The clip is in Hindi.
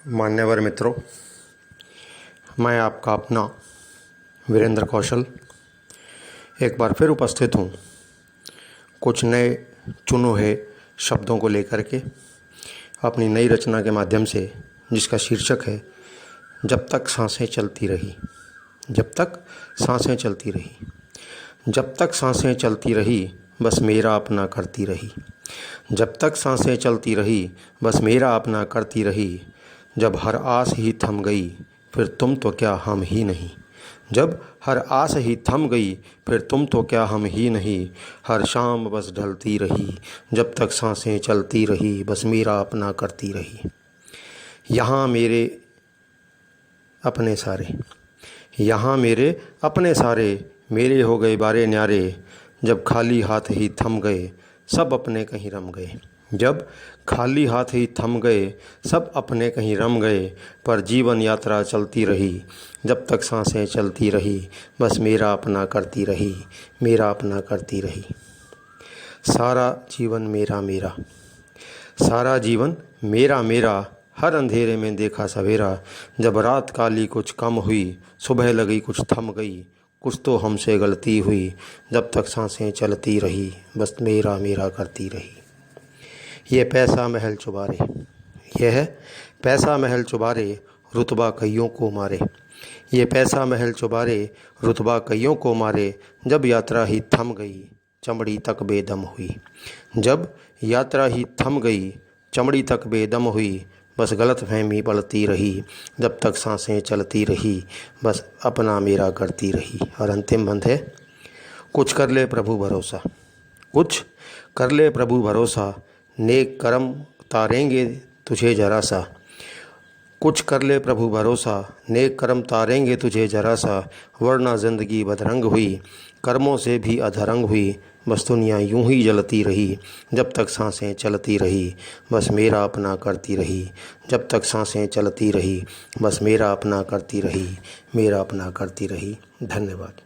मान्यवर मित्रों, मैं आपका अपना वीरेंद्र कौशल एक बार फिर उपस्थित हूँ कुछ नए चुने शब्दों को लेकर के अपनी नई रचना के माध्यम से, जिसका शीर्षक है जब तक सांसें चलती रही। जब तक सांसें चलती रही, जब तक सांसें चलती रही, बस मेरा अपना करती रही। जब तक सांसें चलती रही, बस मेरा अपना करती रही। जब हर आस ही थम गई, फिर तुम तो क्या हम ही नहीं। जब हर आस ही थम गई, फिर तुम तो क्या हम ही नहीं। हर शाम बस ढलती रही, जब तक सांसें चलती रही, बस मेरा अपना करती रही। यहाँ मेरे अपने सारे, यहाँ मेरे अपने सारे, मेरे हो गए बारे न्यारे। जब खाली हाथ ही थम गए, सब अपने कहीं रम गए। जब खाली हाथ ही थम गए, सब अपने कहीं रम गए। पर जीवन यात्रा चलती रही, जब तक सांसें चलती रही, बस मेरा अपना करती रही, मेरा अपना करती रही। सारा जीवन मेरा मेरा, सारा जीवन मेरा मेरा। हर अंधेरे में देखा सवेरा। जब रात काली कुछ कम हुई, सुबह लगी कुछ थम गई। कुछ तो हमसे गलती हुई, जब तक सांसें चलती रही, बस मेरा मेरा करती रही। ये पैसा महल चुबारे, यह पैसा महल चुबारे, रुतबा कईयों को मारे। ये पैसा महल चुबारे, रुतबा कईयों को मारे। जब यात्रा ही थम गई, चमड़ी तक बेदम हुई। जब यात्रा ही थम गई, चमड़ी तक बेदम हुई। बस गलतफहमी बढ़ती रही, जब तक सांसें चलती रही, बस अपना मेरा करती रही। और अंतिम बंद है, कुछ कर ले प्रभु भरोसा, कुछ कर ले प्रभु भरोसा। नेक कर्म तारेंगे तुझे जरा सा। कुछ कर ले प्रभु भरोसा, नेक कर्म तारेंगे तुझे जरा सा। वरना ज़िंदगी बदरंग हुई, कर्मों से भी अधरंग हुई। बस दुनिया यूं ही जलती रही, जब तक सांसें चलती रही, बस मेरा अपना करती रही। जब तक सांसें चलती रही, बस मेरा अपना करती रही, मेरा अपना करती रही। धन्यवाद।